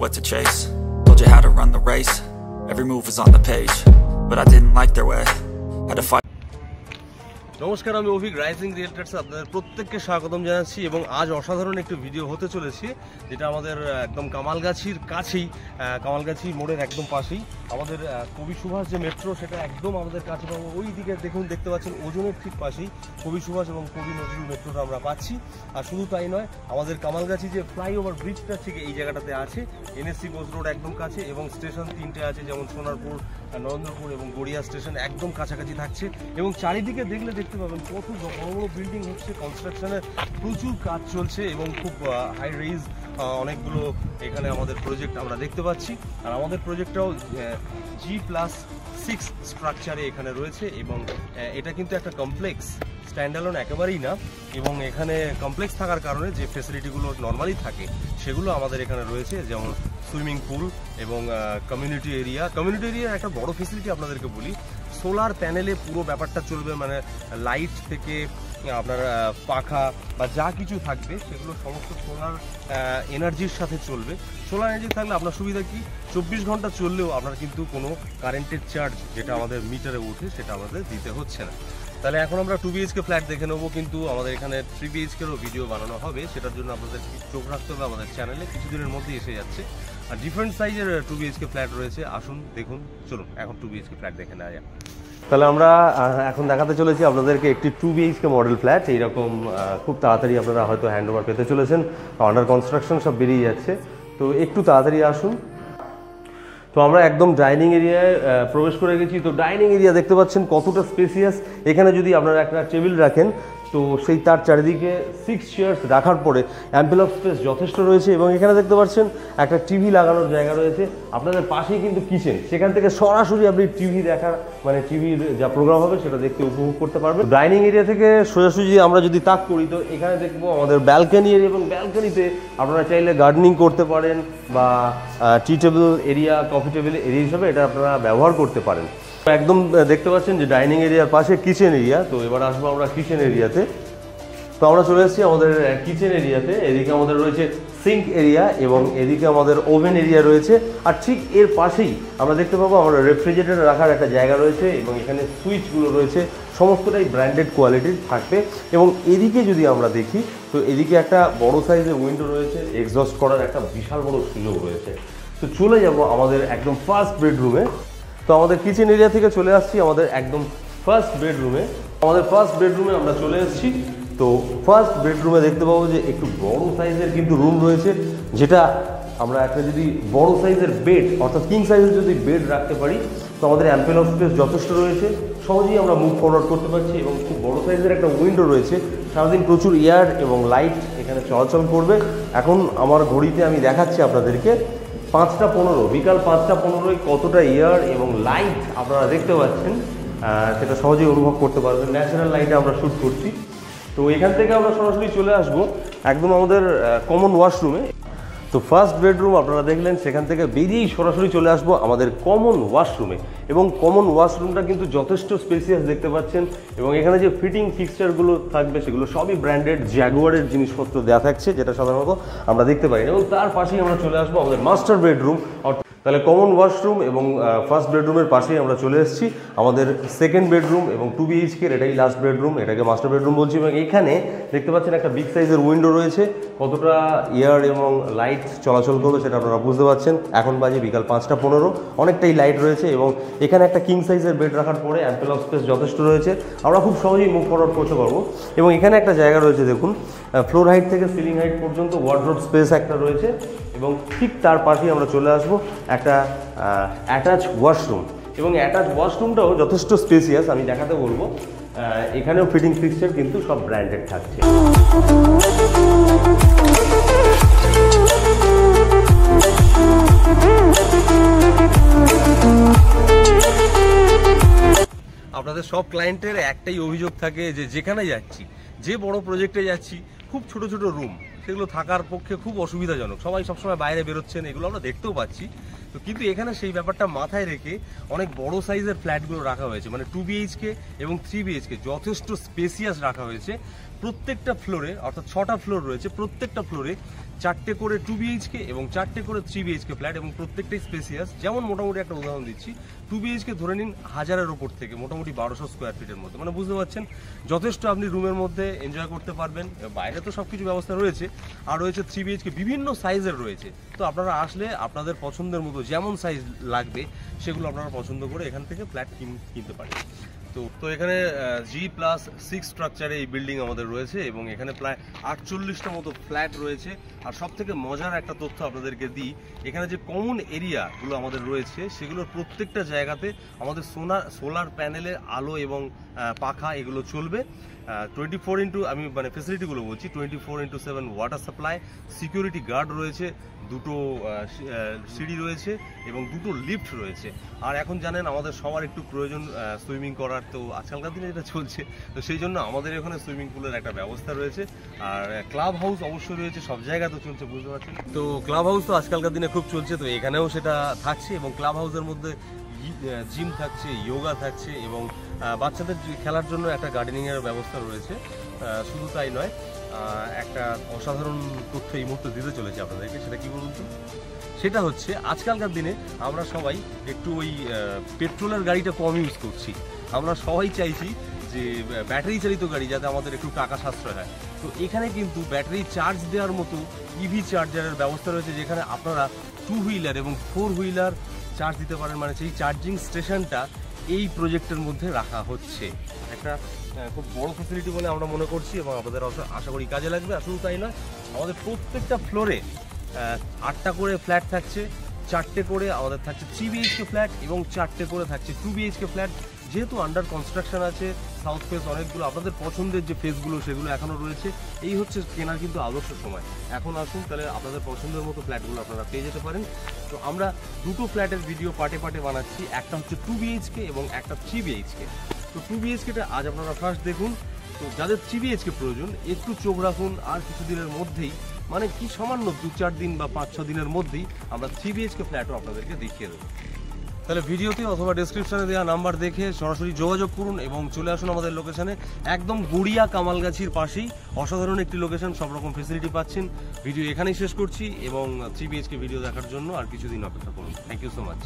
what to chase. Told you how to run the race. Every move was on the page, but I didn't like their way. Had to fight. নমস্কার, আমি Abhik rising রিয়েলটার্সে আপনাদের প্রত্যেককে স্বাগতম জানাচ্ছি এবং আজ অসাধারণ একটি ভিডিও হতে চলেছে, যেটা আমাদের একদম কামালগাছির কাছেই, কামালগাছি মোড়ের একদম পাশেই আমাদের কবি সুভাষ যে মেট্রো, সেটা একদম আমাদের কাছে পাবো। ওই দিকে দেখুন, দেখতে পাচ্ছেন ওজনের ঠিক পাশেই কবি সুভাষ এবং কবি নজরুল মেট্রোটা আমরা পাচ্ছি। আর শুধু তাই নয়, আমাদের কামালগাছি যে ফ্লাইওভার ব্রিজটা ঠিক এই জায়গাটাতে আছে, এনএসসি বোস রোড একদম কাছে, এবং স্টেশন তিনটে আছে, যেমন সোনারপুর, নরেন্দ্রপুর এবং গড়িয়া স্টেশন একদম কাছাকাছি থাকছে। এবং চারিদিকে দেখলে দেখতে পাবেন কত বড় বড় বিল্ডিং হচ্ছে, কনস্ট্রাকশনের প্রচুর কাজ চলছে এবং খুব হাই রেইজ অনেকগুলো এখানে আমাদের প্রজেক্ট আমরা দেখতে পাচ্ছি। আর আমাদের প্রজেক্টটাও G+6 স্ট্রাকচারে এখানে রয়েছে, এবং এটা কিন্তু একটা কমপ্লেক্স, স্ট্যান্ডঅ্যালোন একেবারেই না। এবং এখানে কমপ্লেক্স থাকার কারণে যে ফেসিলিটিগুলো নর্মালি থাকে সেগুলো আমাদের এখানে রয়েছে, যেমন সুইমিং পুল এবং কমিউনিটি এরিয়া। কমিউনিটি এরিয়ার একটা বড় ফেসিলিটি আপনাদেরকে বলি, সোলার প্যানেলে পুরো ব্যাপারটা চলবে, মানে লাইট থেকে আপনার পাখা বা যা কিছু থাকবে সেগুলো সমস্ত সোলার এনার্জির সাথে চলবে। সোলার এনার্জি থাকলে আপনার সুবিধা কি, 24 ঘন্টা চললেও আপনার কিন্তু কোনো কারেন্টের চার্জ যেটা আমাদের মিটারে ওঠে সেটা আমাদের দিতে হচ্ছে না। তাহলে এখন আমরা 2 BHK ফ্ল্যাট দেখে নেবো, কিন্তু আমাদের এখানে 3 BHKরও ভিডিও বানানো হবে, সেটার জন্য আপনাদের চোখ রাখতে হবে আমাদের চ্যানেলে, কিছুদিনের মধ্যেই এসে যাচ্ছে। আর ডিফারেন্ট সাইজের 2 BHK ফ্ল্যাট রয়েছে, আসুন দেখুন, চলুন এখন 2 BHK ফ্ল্যাট দেখে নেওয়া যাক। তাহলে আমরা এখন দেখাতে চলেছি আপনাদেরকে একটি 2 BHK মডেল ফ্ল্যাট। এইরকম খুব তাড়াতাড়ি আপনারা হয়তো হ্যান্ড ওভার পেতে চলেছেন, আন্ডার কনস্ট্রাকশন সব বেরিয়ে যাচ্ছে, তো একটু তাড়াতাড়ি আসুন। তো আমরা একদম ডাইনিং এরিয়ায় প্রবেশ করে গেছি। তো ডাইনিং এরিয়া দেখতে পাচ্ছেন কতটা স্পেসিয়াস। এখানে যদি আপনারা একটা টেবিল রাখেন, তো সেই তার চারিদিকে 6 চেয়ার্স রাখার পরে অ্যাম্পল অফ স্পেস যথেষ্ট রয়েছে। এবং এখানে দেখতে পাচ্ছেন একটা টিভি লাগানোর জায়গা রয়েছে, আপনাদের পাশেই কিন্তু কিচেন, সেখান থেকে সরাসরি আপনি টিভি দেখার, মানে টিভির যা প্রোগ্রাম হবে সেটা দেখতে উপভোগ করতে পারবেন। ডাইনিং এরিয়া থেকে সোজাসুজি আমরা যদি তাক করি, তো এখানে দেখবো আমাদের ব্যালকনি এরিয়া, এবং ব্যালকনিতে আপনারা চাইলে গার্ডেনিং করতে পারেন বা tea table area, coffee table area হিসাবে এটা আপনারা ব্যবহার করতে পারেন। একদম দেখতে পাচ্ছেন যে ডাইনিং এরিয়ার পাশে কিচেন এরিয়া। তো এবার আসবো আমরা কিচেন এরিয়াতে। তো আমরা চলে এসেছি আমাদের কিচেন এরিয়াতে। এদিকে আমাদের রয়েছে সিঙ্ক এরিয়া এবং এদিকে আমাদের ওভেন এরিয়া রয়েছে। আর ঠিক এর পাশেই আমরা দেখতে পাবো আমরা রেফ্রিজারেটর রাখার একটা জায়গা রয়েছে, এবং এখানে সুইচগুলো রয়েছে, সমস্তটাই ব্র্যান্ডেড কোয়ালিটির থাকবে। এবং এদিকে যদি আমরা দেখি, তো এদিকে একটা বড় সাইজের উইন্ডো রয়েছে, এক্সস্ট করার একটা বিশাল বড় সুযোগ রয়েছে। তো চলে যাব আমাদের একদম ফার্স্ট বেডরুমে। তো আমাদের কিচেন এরিয়া থেকে চলে আসছি আমাদের একদম ফার্স্ট বেডরুমে। আমাদের ফার্স্ট বেডরুমে আমরা চলে এসেছি। তো ফার্স্ট বেডরুমে দেখতে পাবো যে একটু বড় সাইজের কিন্তু রুম রয়েছে, যেটা আমরা একটা যদি বড় সাইজের বেড, অর্থাৎ কিং সাইজের যদি বেড রাখতে পারি, তো আমাদের অ্যাম্পল অফ স্পেস যথেষ্ট রয়েছে, সহজেই আমরা মুভ ফরওয়ার্ড করতে পারছি। এবং খুব বড় সাইজের একটা উইন্ডো রয়েছে, সারাদিন প্রচুর এয়ার এবং লাইট এখানে চলাচল করবে। এখন আমার ঘড়িতে আমি দেখাচ্ছি আপনাদেরকে 5টা 15, বিকাল 5টা 15 কতটা এয়ার এবং লাইট আপনারা দেখতে পাচ্ছেন, সেটা সহজেই অনুভব করতে পারবেন। ন্যাচারাল লাইটে আমরা শ্যুট করছি। তো এখান থেকে আমরা সরাসরি চলে আসবো একদম আমাদের কমন ওয়াশরুমে। তো ফার্স্ট বেডরুম আপনারা দেখলেন, সেখান থেকে বেরিয়েই সরাসরি চলে আসবো আমাদের কমন ওয়াশরুমে। এবং কমন ওয়াশরুমটা কিন্তু যথেষ্ট স্পেসিয়াস দেখতে পাচ্ছেন, এবং এখানে যে ফিটিং ফিক্সচারগুলো থাকবে সেগুলো সবই ব্র্যান্ডেড জ্যাগুয়ারের জিনিসপত্র দেওয়া থাকছে, যেটা সাধারণত আমরা দেখতে পাই। এবং তার পাশেই আমরা চলে আসবো আমাদের মাস্টার বেডরুম। তাহলে কমন ওয়াশরুম এবং ফার্স্ট বেডরুমের পাশেই আমরা চলে এসেছি আমাদের সেকেন্ড বেডরুম এবং 2 BHK, এটাই লাস্ট বেডরুম, এটাকে মাস্টার বেডরুম বলছি। এবং এখানে দেখতে পাচ্ছেন একটা বিগ সাইজের উইন্ডো রয়েছে, কতটা এয়ার এবং লাইট চলাচল করবে সেটা আপনারা বুঝতে পারছেন। এখন বাজে বিকাল 5টা 15, অনেকটাই লাইট রয়েছে। এবং এখানে একটা কিং সাইজের বেড রাখার পরে অ্যাম্পল অফ স্পেস যথেষ্ট রয়েছে, আমরা খুব সহজেই মুভ ফরওয়ার্ড করতে পারবো। এবং এখানে একটা জায়গা রয়েছে, দেখুন ফ্লোর হাইট থেকে সিলিং হাইট পর্যন্ত ওয়ার্ডরোব স্পেস একটা রয়েছে। এবং ঠিক তার পাশেই আমরা চলে আসবো একটা অ্যাটাচ ওয়াশরুম, এবং অ্যাটাচ ওয়াশরুমটাও যথেষ্ট স্পেসিয়াস, আমি দেখাতে বলবো। এখানেও ফিটিং ফিক্সচার কিন্তু সব ব্র্যান্ডেড থাকছে। আপনাদের সব ক্লায়েন্টের একটাই অভিযোগ থাকে যে যেখানে যাচ্ছি, যে বড় প্রজেক্টে যাচ্ছি, খুব ছোট ছোট রুম, সেগুলো থাকার পক্ষে খুব অসুবিধাজনক। সবাই সবসময় বাইরে বেরোচ্ছেন, এগুলো আমরা দেখতেও পাচ্ছি। তো কিন্তু এখানে সেই ব্যাপারটা মাথায় রেখে অনেক বড় সাইজের ফ্ল্যাটগুলো রাখা হয়েছে, মানে 2 BHK এবং 3 BHK যথেষ্ট স্পেসিয়াস রাখা হয়েছে। প্রত্যেকটা ফ্লোরে, অর্থাৎ 6টা ফ্লোর রয়েছে, প্রত্যেকটা ফ্লোরে 4টে করে 2 BHK এবং 4টে করে 3 BHK ফ্ল্যাট, এবং প্রত্যেকটাই স্পেসিয়াস। যেমন মোটামুটি একটা উদাহরণ দিচ্ছি, 2 BHK ধরে নিন 1000-এর ওপর থেকে মোটামুটি 1200 স্কোয়ার ফিটের মধ্যে, মানে বুঝতে পারছেন যথেষ্ট আপনি রুমের মধ্যে এনজয় করতে পারবেন। বাইরে তো সব কিছু ব্যবস্থা রয়েছে, আর রয়েছে 3 BHK বিভিন্ন সাইজের রয়েছে। তো আপনারা আসলে আপনাদের পছন্দের মতো যেমন সাইজ লাগবে সেগুলো আপনারা পছন্দ করে এখান থেকে ফ্ল্যাট কিনতে পারেন। তো এখানে G+6 স্ট্রাকচারে এই বিল্ডিং আমাদের রয়েছে, এবং এখানে প্রায় 48টা মতো ফ্ল্যাট রয়েছে। আর সব থেকে মজার একটা তথ্য আপনাদেরকে দিই, এখানে যে কমন এরিয়াগুলো আমাদের রয়েছে সেগুলোর প্রত্যেকটা জায়গাতে আমাদের সোলার প্যানেলের আলো এবং পাখা এগুলো চলবে। 24 আমি মানে ফেসিলিটিগুলো বলছি, 24/7 ওয়াটার সাপ্লাই, সিকিউরিটি গার্ড রয়েছে, 2টো সিঁড়ি রয়েছে এবং 2টো লিফট রয়েছে। আর এখন জানেন আমাদের সবার একটু প্রয়োজন সুইমিং করার, তো আজকালকার দিনে এটা চলছে, তো সেই জন্য আমাদের এখানে সুইমিং পুলের একটা ব্যবস্থা রয়েছে। আর ক্লাব হাউস অবশ্যই রয়েছে, সব জায়গায় তো চলছে, বুঝতে পারছেন। তো ক্লাব হাউস তো আজকালকার দিনে খুব চলছে, তো এখানেও সেটা থাকছে, এবং ক্লাব হাউসের মধ্যে জিম থাকছে, যোগা থাকছে, এবং বাচ্চাদের খেলার জন্য একটা গার্ডেনিংয়ের ব্যবস্থা রয়েছে। শুধু তাই নয়, একটা অসাধারণ তথ্য এই মুহূর্তে দিতে চলেছে আপনাদেরকে, সেটা কি বলুন তো? সেটা হচ্ছে আজকালকার দিনে আমরা সবাই একটু ওই পেট্রোলের গাড়িটা কম ইউজ করছি, আমরা সবাই চাইছি যে ব্যাটারি চালিত গাড়ি, যাতে আমাদের একটু টাকা সাশ্রয় হয়। তো এখানে কিন্তু ব্যাটারি চার্জ দেওয়ার মতো ইভি চার্জারের ব্যবস্থা রয়েছে, যেখানে আপনারা 2 হুইলার এবং 4 হুইলার চার্জ দিতে পারেন। মানে সেই চার্জিং স্টেশনটা এই প্রজেক্টের মধ্যে রাখা হচ্ছে। একটা খুব বড় ফ্যাসিলিটি বলে আমরা মনে করছি, এবং আপনাদের আশা করি কাজে লাগবে। আর শুধু তাই নয়, আমাদের প্রত্যেকটা ফ্লোরে 8টা করে ফ্ল্যাট থাকছে, 4টে করে আমাদের থাকছে 3 BHK ফ্ল্যাট, এবং 4টে করে থাকছে 2 BHK ফ্ল্যাট। যেহেতু আন্ডার কনস্ট্রাকশন আছে, সাউথ ফেস অনেকগুলো আপনাদের পছন্দের যে ফেসগুলো সেগুলো এখনও রয়েছে। এই হচ্ছে কেনার কিন্তু আদর্শ সময়। এখন আসুন, তাহলে আপনাদের পছন্দের মতো ফ্ল্যাটগুলো আপনারা পেয়ে যেতে পারেন। তো আমরা 2টো ফ্ল্যাটের ভিডিও পার্টে বানাচ্ছি, একটা হচ্ছে 2 BHK এবং একটা 3 BHK। তো 2 BHKটা আজ আপনারা ফার্স্ট দেখুন। তো যাদের 3 BHK প্রয়োজন একটু চোখ রাখুন, আর কিছুদিনের মধ্যেই, মানে কি সামান্য 2-4 দিন বা 5-6 দিনের মধ্যেই আমরা 3 BHK ফ্ল্যাটও আপনাদেরকে দেখিয়ে দেবো। তাহলে ভিডিওতে অথবা ডেসক্রিপশনে দেওয়া নাম্বার দেখে সরাসরি যোগাযোগ করুন এবং চলে আসুন আমাদের লোকেশনে, একদম গড়িয়া কামালগাছির পাশেই। অসাধারণ একটি লোকেশন, সব রকম ফেসিলিটি পাচ্ছেন। ভিডিও এখানেই শেষ করছি, এবং 3 BHK ভিডিও দেখার জন্য আর কিছুদিন অপেক্ষা করুন। Thank you so much.